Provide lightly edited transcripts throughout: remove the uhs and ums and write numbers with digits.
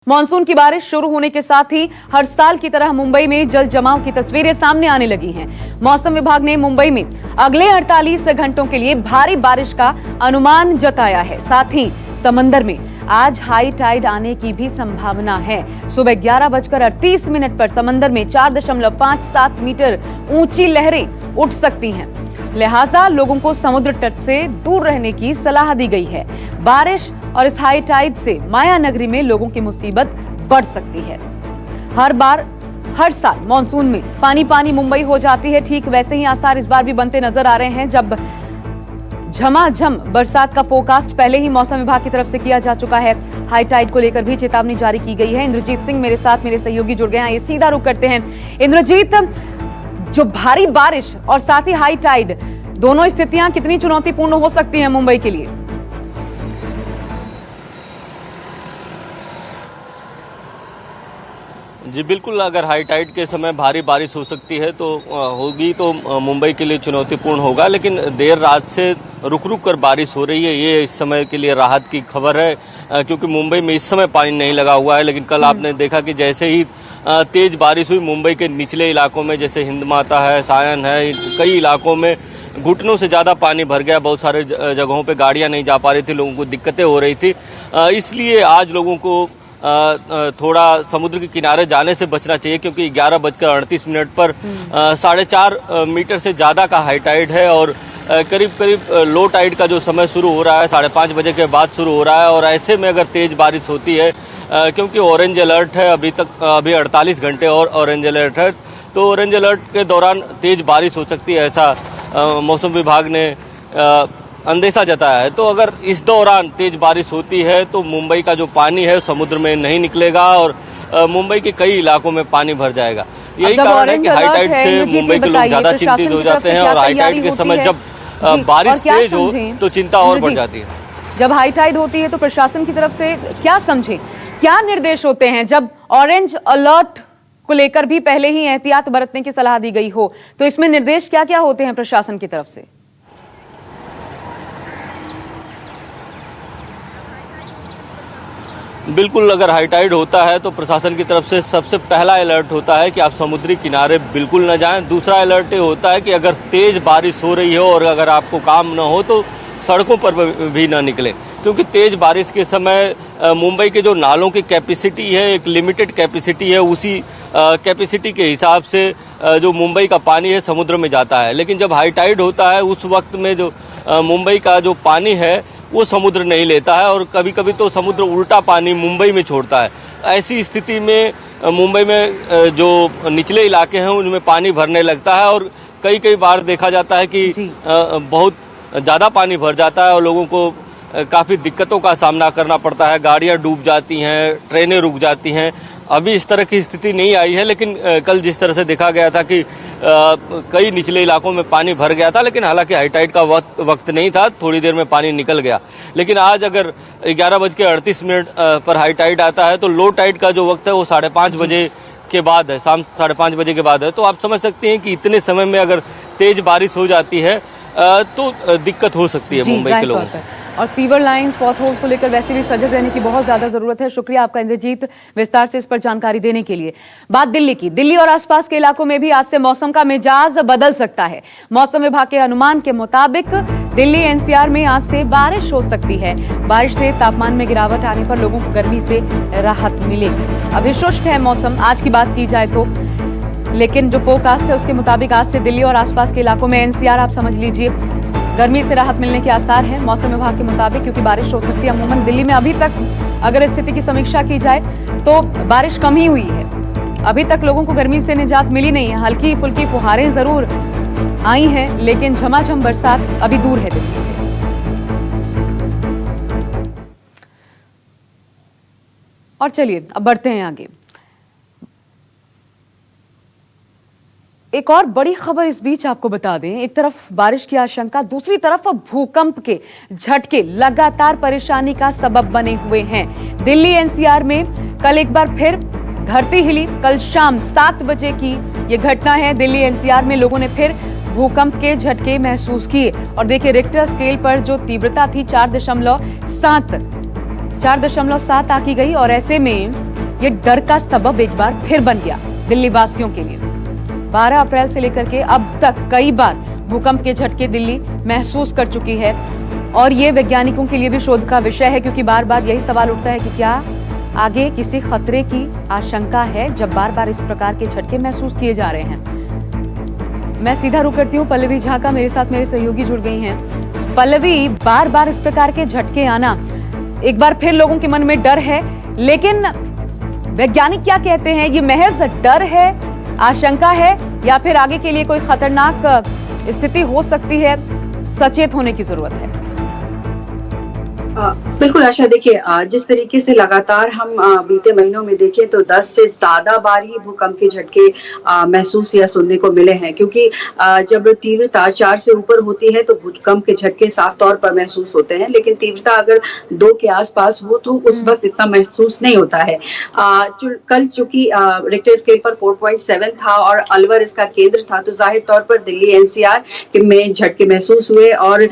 Monsoon की बारिश शुरू होने के साथ ही हर साल की तरह मुंबई में जल जमाव की तस्वीरें सामने आने लगी हैं। मौसम विभाग ने मुंबई में अगले 48 घंटों के लिए भारी बारिश का अनुमान जताया है। साथ ही समंदर में आज हाई टाइड आने की भी संभावना है। सुबह 11:38 पर समंदर में 4.57 मीटर ऊंची लहरें उठ सकती हैं। लिहाजा लोगों को समुद्र तट से दूर रहने की सलाह दी गई है। बारिश और इस हाई टाइड से माया नगरी में लोगों की मुसीबत बढ़ सकती है। हर साल मॉनसून में पानी पानी मुंबई हो जाती है। ठीक वैसे ही आसार इस बार भी बनते नजर आ रहे हैं, जब झमाझम बरसात का फोरकास्ट पहले ही मौसम विभाग की तरफ से किया जा चुका है। हाई टाइड को लेकर भी चेतावनी जारी की गई है। इंद्रजीत सिंह मेरे साथ मेरे सहयोगी जुड़ गए हैं, ये सीधा रुख करते हैं। इंद्रजीत, जो भारी बारिश और साथ ही हाई टाइड, दोनों स्थितियां कितनी चुनौतीपूर्ण हो सकती हैं मुंबई के लिए? जी बिल्कुल, अगर हाई टाइड के समय भारी बारिश हो सकती है तो होगी तो मुंबई के लिए चुनौतीपूर्ण होगा। लेकिन देर रात से रुक रुक कर बारिश हो रही है, ये इस समय के लिए राहत की खबर है, क्योंकि मुंबई में इस समय पानी नहीं लगा हुआ है। लेकिन कल आपने देखा कि जैसे ही तेज बारिश हुई मुंबई के निचले इलाकों में, जैसे हिंद माता है, सायन है, कई इलाकों में घुटनों से ज़्यादा पानी भर गया। बहुत सारे जगहों पे गाड़ियां नहीं जा पा रही थी, लोगों को दिक्कतें हो रही थी। इसलिए आज लोगों को थोड़ा समुद्र के किनारे जाने से बचना चाहिए, क्योंकि 11:38 पर 4.5 मीटर से ज़्यादा का हाई टाइड है और करीब करीब लो टाइड का जो समय शुरू हो रहा है 5:30 बजे के बाद शुरू हो रहा है। और ऐसे में अगर तेज बारिश होती है, क्योंकि ऑरेंज अलर्ट है अभी 48 घंटे और ऑरेंज अलर्ट है, तो ऑरेंज अलर्ट के दौरान तेज बारिश हो सकती है, ऐसा मौसम विभाग ने अंदेशा जताया है। तो अगर इस दौरान तेज बारिश होती है तो मुंबई का जो पानी है समुद्र में नहीं निकलेगा और मुंबई के कई इलाकों में पानी भर जाएगा। यही कारण है कि हाई टाइड से मुंबई के लोग ज्यादा चिंतित हो जाते हैं और हाई टाइड के समय जब बारिश तेज हो तो चिंता और बढ़ जाती है। जब हाई टाइड होती है तो प्रशासन की तरफ से क्या समझे, क्या निर्देश होते हैं? जब ऑरेंज अलर्ट को लेकर भी पहले ही एहतियात बरतने की सलाह दी गई हो, तो इसमें निर्देश क्या क्या होते हैं प्रशासन की तरफ से? बिल्कुल, अगर हाई टाइड होता है तो प्रशासन की तरफ से सबसे पहला अलर्ट होता है कि आप समुद्री किनारे बिल्कुल न जाएं। दूसरा अलर्ट ये होता है कि अगर तेज बारिश हो रही हो और अगर आपको काम न हो तो सड़कों पर भी ना निकलें, क्योंकि तेज बारिश के समय मुंबई के जो नालों की कैपेसिटी है, एक लिमिटेड कैपेसिटी है, उसी कैपेसिटी के हिसाब से जो मुंबई का पानी है समुद्र में जाता है। लेकिन जब हाई टाइड होता है उस वक्त में जो मुंबई का जो पानी है वो समुद्र नहीं लेता है और कभी कभी तो समुद्र उल्टा पानी मुंबई में छोड़ता है। ऐसी स्थिति में मुंबई में जो निचले इलाके हैं उनमें पानी भरने लगता है और कई बार देखा जाता है कि बहुत ज़्यादा पानी भर जाता है और लोगों को काफ़ी दिक्कतों का सामना करना पड़ता है। गाड़ियां डूब जाती हैं, ट्रेनें रुक जाती हैं। अभी इस तरह की स्थिति नहीं आई है, लेकिन कल जिस तरह से देखा गया था कि कई निचले इलाकों में पानी भर गया था, लेकिन हालांकि हाई टाइड का वक्त नहीं था, थोड़ी देर में पानी निकल गया। लेकिन आज अगर 11:38 पर हाई टाइड आता है तो लो टाइड का जो वक्त है वो 5:30 बजे के बाद है, शाम 5:30 बजे के बाद है। तो आप समझ सकते हैं कि इतने समय में अगर तेज बारिश हो जाती है तो दिक्कत हो सकती है मुंबई के लोगों को। और सीवर लाइंस, पॉट होल्स को लेकर वैसे भी सजग रहने की बहुत ज्यादा जरूरत है। शुक्रिया आपका इंद्रजीत, विस्तार से इस पर जानकारी देने के लिए। बात दिल्ली की। दिल्ली और आसपास के इलाकों में भी आज से मौसम का मिजाज बदल सकता है। मौसम विभाग के अनुमान के मुताबिक दिल्ली एनसीआर में आज से बारिश हो सकती है। बारिश से तापमान में गिरावट आने पर लोगों को गर्मी से राहत मिलेगी। अभी शुष्क है मौसम आज की बात की जाए तो, लेकिन जो फोरकास्ट है उसके मुताबिक आज से दिल्ली और आसपास के इलाकों में एनसीआर आप समझ लीजिए गर्मी से राहत मिलने के आसार हैं मौसम विभाग के मुताबिक, क्योंकि बारिश हो सकती है। अमूमन दिल्ली में अभी तक अगर स्थिति की समीक्षा की जाए तो बारिश कम ही हुई है। अभी तक लोगों को गर्मी से निजात मिली नहीं है। हल्की फुल्की फुहारें जरूर आई हैं, लेकिन झमाझम बरसात अभी दूर है दिल्ली से। और चलिए अब बढ़ते हैं आगे। एक और बड़ी खबर इस बीच आपको बता दें। एक तरफ बारिश की आशंका, दूसरी तरफ भूकंप के झटके लगातार परेशानी का सबब बने हुए हैं। दिल्ली एनसीआर में कल एक बार फिर धरती हिली। कल शाम 7 बजे की ये घटना है। दिल्ली एनसीआर में लोगों ने फिर भूकंप के झटके महसूस किए और देखिए रिक्टर स्केल पर जो तीव्रता थी 4.7 आंकी गई और ऐसे में ये डर का सबब एक बार फिर बन गया दिल्ली वासियों के लिए। 12 अप्रैल से लेकर के अब तक कई बार भूकंप के झटके दिल्ली महसूस कर चुकी है और ये वैज्ञानिकों के लिए भी शोध का विषय है, क्योंकि बार बार यही सवाल उठता है कि क्या आगे किसी खतरे की आशंका है जब बार बार इस प्रकार के झटके महसूस किए जा रहे हैं। मैं सीधा रुख करती हूँ पल्लवी झा का, मेरे साथ मेरे सहयोगी जुड़ गई हैं। पल्लवी, बार बार इस प्रकार के झटके आना एक बार फिर लोगों के मन में डर है, लेकिन वैज्ञानिक क्या कहते हैं, ये महज डर है, आशंका है या फिर आगे के लिए कोई खतरनाक स्थिति हो सकती है, सचेत होने की जरूरत है? बिल्कुल आशा, देखिए जिस तरीके से लगातार हम बीते महीनों में देखें तो 10 से ज्यादा बार ही भूकंप के झटके महसूस या सुनने को मिले हैं, क्योंकि जब तीव्रता 4 से ऊपर होती है तो भूकंप के झटके साफ तौर पर महसूस होते हैं, लेकिन तीव्रता अगर 2 के आसपास हो तो उस वक्त इतना महसूस नहीं होता है। कल चूंकि रिक्टर स्केल पर 4.7 था और अलवर इसका केंद्र था, तो जाहिर तौर पर दिल्ली एनसीआर में झटके महसूस हुए और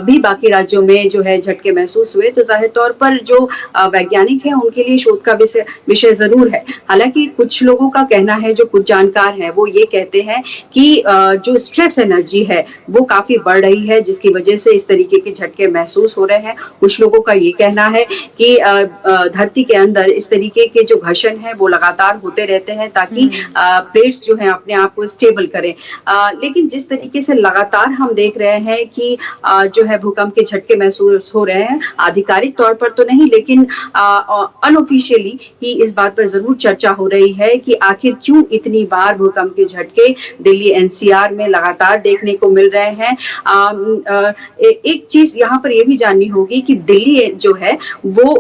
भी बाकी राज्यों में जो है झटके महसूस हुए। तो जाहिर तौर पर जो वैज्ञानिक हैं उनके लिए शोध का विषय जरूर है। हालांकि कुछ लोगों का कहना है, जो कुछ जानकार हैं वो ये कहते हैं कि जो स्ट्रेस एनर्जी है वो काफी बढ़ रही है, जिसकी वजह से इस तरीके के झटके महसूस हो रहे हैं। कुछ लोगों का ये कहना है कि धरती के अंदर इस तरीके के जो घर्षण है वो लगातार होते रहते हैं ताकि प्लेट्स जो है अपने आप को स्टेबल करें। लेकिन जिस तरीके से लगातार हम देख रहे हैं कि जो है भूकंप के झटके महसूस हो रहे हैं, आधिकारिक तौर पर तो नहीं लेकिन अनऑफिशियली ही इस बात पर जरूर चर्चा हो रही है कि आखिर क्यों इतनी बार भूकंप के झटके दिल्ली एनसीआर में लगातार देखने को मिल रहे हैं। एक चीज यहाँ पर यह भी जाननी होगी कि दिल्ली जो है वो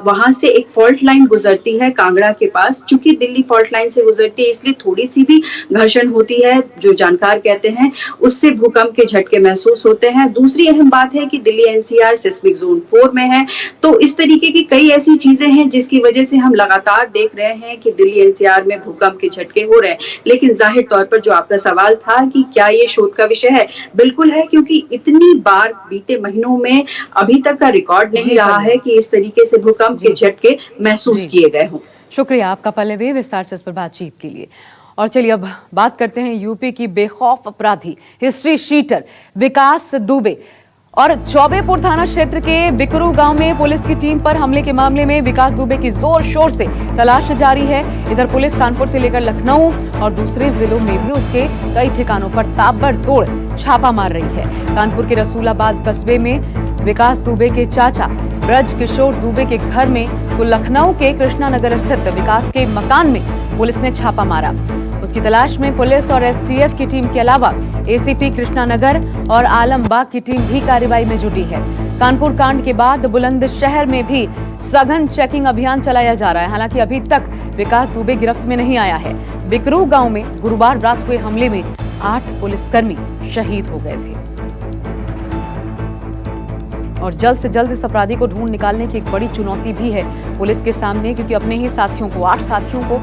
वहां से एक फॉल्ट लाइन गुजरती है कांगड़ा के पास। चूंकि दिल्ली फॉल्ट लाइन से गुजरती है इसलिए थोड़ी सी भी घर्षण होती है, जो जानकार कहते हैं उससे भूकंप के झटके महसूस होते हैं। दूसरी अहम बात है कि दिल्ली एनसीआर सिस्मिक जोन 4 में है, तो इस तरीके की कई ऐसी चीजें हैं जिसकी वजह से हम लगातार देख रहे हैं कि दिल्ली एनसीआर में भूकंप के झटके हो रहे हैं। लेकिन जाहिर तौर पर जो आपका सवाल था कि क्या ये शोध का विषय है, बिल्कुल है, क्योंकि इतनी बार बीते महीनों में अभी तक का रिकॉर्ड नहीं रहा है कि इस तरीके से भूकंप के झटके महसूस किए गए हों। शुक्रिया आपका पल्लवी, विस्तार से इस पर बातचीत के लिए। और चलिए अब बात करते हैं यूपी की बेखौफ अपराधी हिस्ट्री शीटर विकास दुबे और चौबेपुर थाना क्षेत्र के बिकरू गांव में पुलिस की टीम पर हमले के मामले में विकास दुबे की जोर शोर से तलाश जारी है। इधर पुलिस कानपुर से लेकर लखनऊ और दूसरे जिलों में भी उसके कई ठिकानों पर ताबड़तोड़ छापा मार रही है। कानपुर के रसूलाबाद कस्बे में विकास दुबे के चाचा ब्रज किशोर दुबे के घर में तो लखनऊ के कृष्णा नगर स्थित विकास के मकान में पुलिस ने छापा मारा। उसकी तलाश में पुलिस और एसटीएफ की टीम के अलावा एसीपी कृष्णानगर और आलमबाग की टीम भी कार्रवाई में जुटी है। कानपुर कांड के बाद बुलंदशहर में भी सघन चेकिंग अभियान चलाया जा रहा है। हालांकि अभी तक विकास दुबे गिरफ्त में नहीं आया है। बिकरू गांव में गुरुवार रात हुए हमले में 8 पुलिसकर्मी शहीद हो गए थे और जल्द से जल्द इस अपराधी को ढूंढ निकालने की एक बड़ी चुनौती भी है पुलिस के सामने, क्योंकि अपने ही साथियों को 8 साथियों को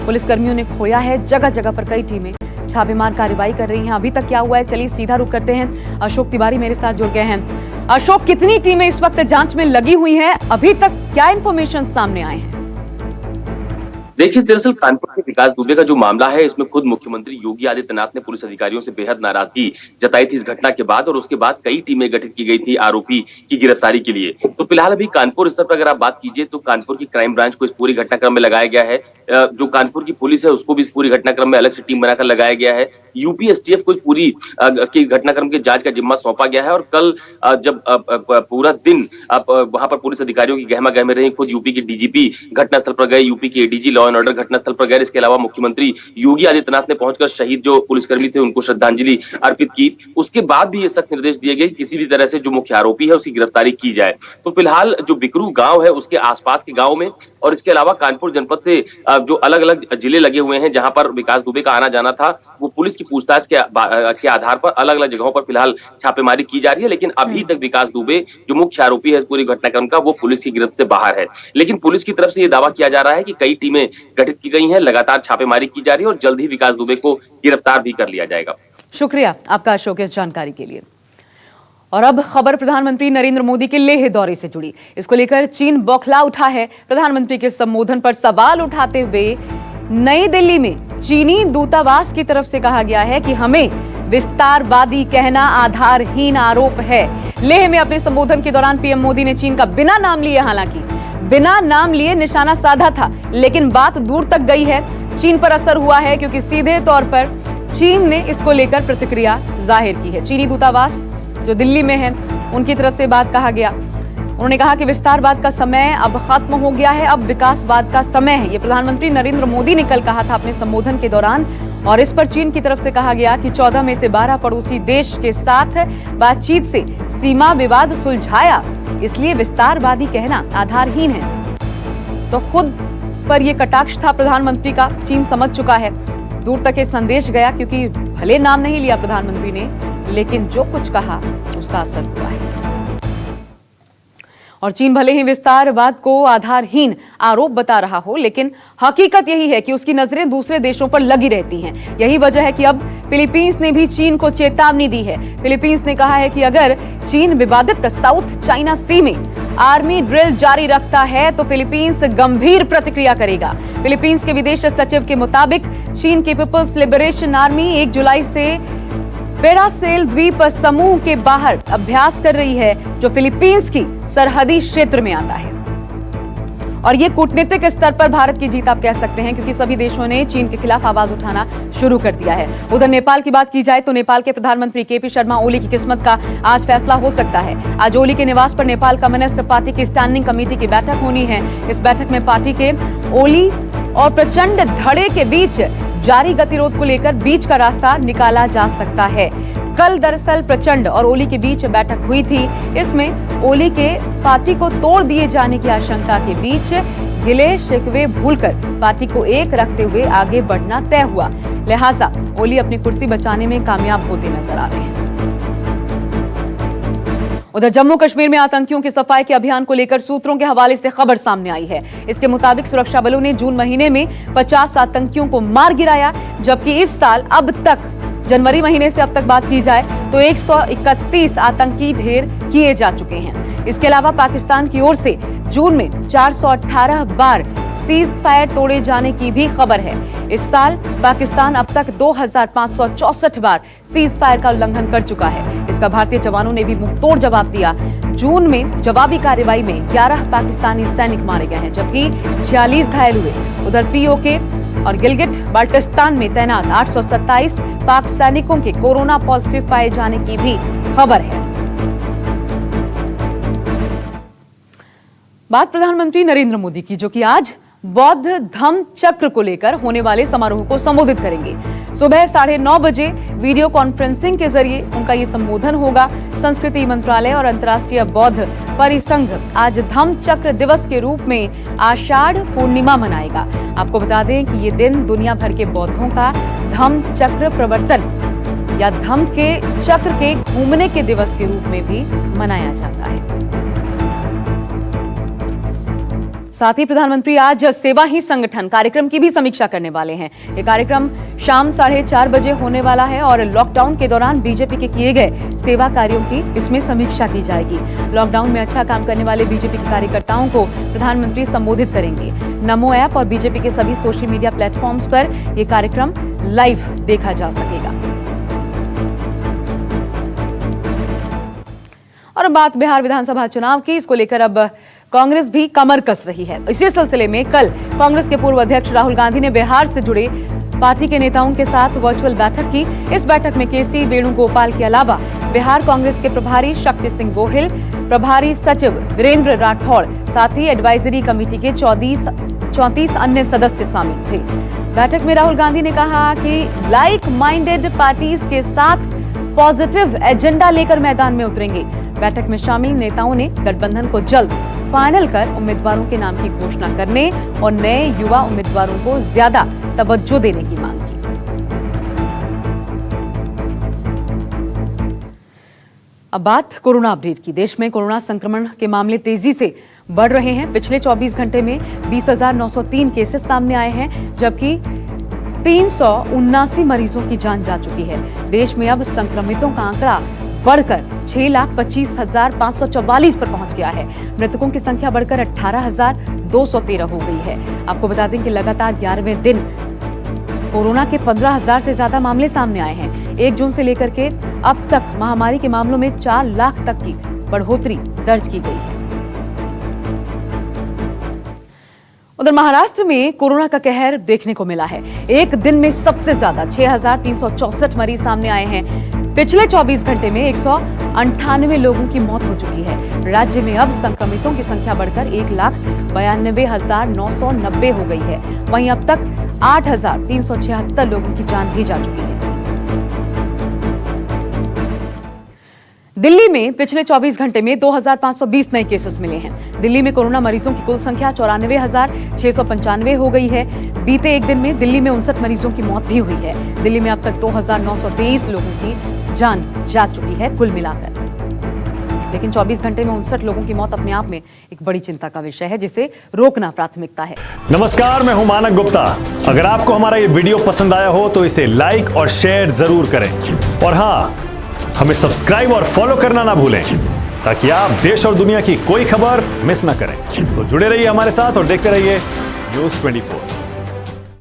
पुलिसकर्मियों ने खोया है। जगह जगह पर कई टीमें छापेमार कार्रवाई कर रही हैं। अभी तक क्या हुआ है, चलिए सीधा रुख करते हैं। अशोक तिवारी मेरे साथ जुड़ गए हैं। अशोक, कितनी टीमें इस वक्त जांच में लगी हुई हैं? अभी तक क्या इंफॉर्मेशन सामने आए हैं? देखिए, दरअसल कानपुर के विकास दुबे का जो मामला है, इसमें खुद मुख्यमंत्री योगी आदित्यनाथ ने पुलिस अधिकारियों से बेहद नाराजगी जताई थी इस घटना के बाद, और उसके बाद कई टीमें गठित की गई थी आरोपी की गिरफ्तारी के लिए। तो फिलहाल अभी कानपुर स्तर पर अगर आप बात कीजिए तो कानपुर की क्राइम ब्रांच को इस पूरी घटनाक्रम में लगाया गया है। जो कानपुर की पुलिस है उसको भी इस पूरी घटनाक्रम में अलग से टीम बनाकर लगाया गया है। यूपी एसटीएफ को पूरी की घटनाक्रम की जांच का जिम्मा सौंपा गया है। और कल जब पूरा दिन वहां पर पुलिस अधिकारियों की गहमा गहमी रही, खुद यूपी के डीजीपी घटनास्थल पर गए, यूपी के एडीजी लॉ एंड ऑर्डर घटनास्थल पर गए। इसके अलावा मुख्यमंत्री योगी आदित्यनाथ ने पहुंचकर शहीद जो पुलिसकर्मी थे उनको श्रद्धांजलि अर्पित की। उसके बाद भी ये सख्त निर्देश दिए गए किसी भी तरह से जो मुख्य आरोपी है उसकी गिरफ्तारी की जाए। तो फिलहाल जो बिकरू गांव है उसके आसपास के गांव में और इसके अलावा कानपुर जनपद से जो अलग अलग जिले लगे हुए हैं जहां पर विकास दुबे का आना जाना था, वो पुलिस की पूछताछ के आधार पर अलग अलग जगहों पर फिलहाल छापेमारी की जा रही है। लेकिन अभी तक विकास दुबे जो मुख्य आरोपी है इस पूरी घटनाक्रम का, वो पुलिस की गिरफ्त से बाहर है। लेकिन पुलिस की तरफ से यह दावा किया जा रहा है कि कई टीमें गठित की गई हैं, लगातार छापेमारी की जा रही है और जल्द ही विकास दुबे को गिरफ्तार भी कर लिया जाएगा। शुक्रिया आपका अशोक इस जानकारी के लिए। और अब खबर प्रधानमंत्री नरेंद्र मोदी के लेह दौरे से जुड़ी। इसको लेकर चीन बौखला उठा है। प्रधानमंत्री के संबोधन पर सवाल उठाते हुए नई दिल्ली में चीनी दूतावास की तरफ से कहा गया है कि हमें विस्तारवादी कहना आधारहीन आरोप है। लेह में अपने संबोधन के दौरान पीएम मोदी ने चीन का बिना नाम लिए, हालांकि बिना नाम लिए निशाना साधा था, लेकिन बात दूर तक गई है। चीन पर असर हुआ है क्योंकि सीधे तौर पर चीन ने इसको लेकर प्रतिक्रिया जाहिर की है। चीनी दूतावास जो दिल्ली में है, उनकी तरफ से बात कहा गया। उन्होंने कहा कि विस्तारवाद का समय अब खत्म हो गया है, अब विकासवाद का समय है। ये प्रधानमंत्री नरेंद्र मोदी ने कल कहा था अपने संबोधन के दौरान। और इस पर चीन की तरफ से कहा गया कि 14 में से 12 पड़ोसी देश के साथ बातचीत से सीमा विवाद सुलझाया, इसलिए विस्तारवादी कहना आधारहीन है। तो खुद पर यह कटाक्ष था प्रधानमंत्री का। चीन समझ चुका है, दूर तक ये संदेश गया, क्योंकि भले नाम नहीं लिया प्रधानमंत्री ने, लेकिन जो कुछ कहा उसका असर हुआ है। और चीन भले ही विस्तारवाद को आधारहीन आरोप बता रहा हो, लेकिन हकीकत यही है कि उसकी नजरें दूसरे देशों पर लगी रहती हैं। यही वजह है कि अब फिलीपींस ने भी चीन को चेतावनी दी है। फिलीपींस ने कहा है कि अगर चीन विवादित साउथ चाइना सी में आर्मी ड्रिल जारी रखता है तो फिलीपींस गंभीर प्रतिक्रिया करेगा। फिलीपींस के विदेश सचिव के मुताबिक चीन की पीपल्स लिबरेशन आर्मी 1 जुलाई से पेरासेल द्वीप समूह के बाहर अभ्यास कर रही है, जो फिलीपींस की सरहदी क्षेत्र में आता है। और ये कूटनीतिक स्तर पर भारत की जीत आप कह सकते हैं, क्योंकि सभी देशों ने चीन के खिलाफ आवाज उठाना शुरू कर दिया है। उधर नेपाल की बात की जाए तो नेपाल के प्रधानमंत्री केपी शर्मा ओली की किस्मत का आज फैसला हो सकता है। आज ओली के निवास पर नेपाल कम्युनिस्ट पार्टी की स्टैंडिंग कमेटी की बैठक होनी है। इस बैठक में पार्टी के ओली और प्रचंड धड़े के बीच जारी गतिरोध को लेकर बीच का रास्ता निकाला जा सकता है। कल दरअसल प्रचंड और ओली के बीच बैठक हुई थी। इसमें ओली के पार्टी को तोड़ दिए जाने की आशंका के बीच गिले शिकवे भूलकर पार्टी को एक रखते हुए आगे बढ़ना तय हुआ। लिहाजा ओली अपनी कुर्सी बचाने में कामयाब होते नजर आ रहे हैं। उधर जम्मू कश्मीर में आतंकियों की सफाई के अभियान को लेकर सूत्रों के हवाले से खबर सामने आई है। इसके मुताबिक सुरक्षा बलों ने जून महीने में 50 आतंकियों को मार गिराया, जबकि इस साल अब तक जनवरी महीने से अब तक बात की जाए तो 131 आतंकी ढेर किए जा चुके हैं। इसके अलावा पाकिस्तान की ओर से जून में 418 बार सीज फायर तोड़े जाने की भी खबर है। इस साल पाकिस्तान अब तक 2564 बार सीज फायर का उल्लंघन कर चुका है। इसका भारतीय जवानों ने भी मुंहतोड़ जवाब दिया। जून में जवाबी कार्रवाई में 11 पाकिस्तानी सैनिक मारे गए हैं, जबकि 46 घायल हुए। उधर पीओके और गिलगिट बाल्टिस्तान में तैनात 827 पाक सैनिकों के कोरोना पॉजिटिव पाए जाने की भी खबर है। बात प्रधानमंत्री नरेंद्र मोदी की, जो कि आज बौद्ध धम्म चक्र को लेकर होने वाले समारोह को संबोधित करेंगे। सुबह 9:30 बजे वीडियो कॉन्फ्रेंसिंग के जरिए उनका ये संबोधन होगा। संस्कृति मंत्रालय और अंतर्राष्ट्रीय बौद्ध परिसंघ आज धम्म चक्र दिवस के रूप में आषाढ़ पूर्णिमा मनाएगा। आपको बता दें कि ये दिन दुनिया भर के बौद्धों का धम्म चक्र प्रवर्तन या धम्म के चक्र के घूमने के दिवस के रूप में भी मनाया जाता है। साथ ही प्रधानमंत्री आज सेवा ही संगठन कार्यक्रम की भी समीक्षा करने वाले हैं। ये कार्यक्रम शाम 4:30 बजे होने वाला है और लॉकडाउन के दौरान बीजेपी के किए गए सेवा कार्यों की इसमें समीक्षा की जाएगी। लॉकडाउन में अच्छा काम करने वाले बीजेपी के कार्यकर्ताओं को प्रधानमंत्री संबोधित करेंगे। नमो ऐप और बीजेपी के सभी सोशल मीडिया प्लेटफॉर्म्स पर यह कार्यक्रम लाइव देखा जा सकेगा। और बात बिहार विधानसभा चुनाव की, इसको लेकर अब कांग्रेस भी कमर कस रही है। इसी सिलसिले में कल कांग्रेस के पूर्व अध्यक्ष राहुल गांधी ने बिहार से जुड़े पार्टी के नेताओं के साथ वर्चुअल बैठक की। इस बैठक में केसी वेणुगोपाल के अलावा बिहार कांग्रेस के प्रभारी शक्ति सिंह गोहिल, प्रभारी सचिव वीरेंद्र राठौड़, साथ ही एडवाइजरी कमेटी के 34 अन्य सदस्य शामिल थे। बैठक में राहुल गांधी ने कहा कि लाइक माइंडेड पार्टीज के साथ पॉजिटिव एजेंडा लेकर मैदान में उतरेंगे। बैठक में शामिल नेताओं ने गठबंधन को जल्द फाइनल कर उम्मीदवारों के नाम की घोषणा करने और नए युवा उम्मीदवारों को ज्यादा तवज्जो देने की मांग की। अब बात कोरोना अपडेट की। देश में कोरोना संक्रमण के मामले तेजी से बढ़ रहे हैं। पिछले 24 घंटे में 20,903 केसेस सामने आए हैं, जबकि 379 मरीजों की जान जा चुकी है। देश में अब संक्रमितों का आंकड़ा बढ़कर 6,25,544 पर पहुंच गया है। मृतकों की संख्या बढ़कर 18,213 हो गई है। आपको बता दें कि लगातार 11वें दिन कोरोना के 15,000 से ज्यादा मामले सामने आए हैं। 1 जून से लेकर के अब तक महामारी के मामलों में 4 लाख तक की बढ़ोतरी दर्ज की गई है। उधर महाराष्ट्र में कोरोना का कहर देखने को मिला है। एक दिन में सबसे ज्यादा 6,364 मरीज सामने आए हैं। पिछले 24 घंटे में 198 लोगों की मौत हो चुकी है। राज्य में अब संक्रमितों की संख्या बढ़कर 1,92,990 हो गई है। वहीं अब तक 8,376 लोगों की जान भी जा चुकी है। दिल्ली में पिछले 24 घंटे में 2,520 नए केसेस मिले हैं। दिल्ली में कोरोना मरीजों की कुल संख्या 94,695 हो गई है। बीते एक दिन में दिल्ली में 59 मरीजों की मौत भी हुई है। दिल्ली में अब तक 2,923 लोगों की जान जा चुकी है कुल मिलाकर। लेकिन 24 घंटे में 59 लोगों की मौत अपने आप में एक बड़ी चिंता का विषय है, जिसे रोकना प्राथमिकता है। नमस्कार, मैं हूं मानक गुप्ता। अगर आपको हमारा ये वीडियो पसंद आया हो तो इसे लाइक और शेयर जरूर करें। और हाँ, हमें सब्सक्राइब और फॉलो करना ना भूलें, ताकि आप देश और दुनिया की कोई खबर मिस ना करें। तो जुड़े रहिए हमारे साथ और देखते रहिए News 24।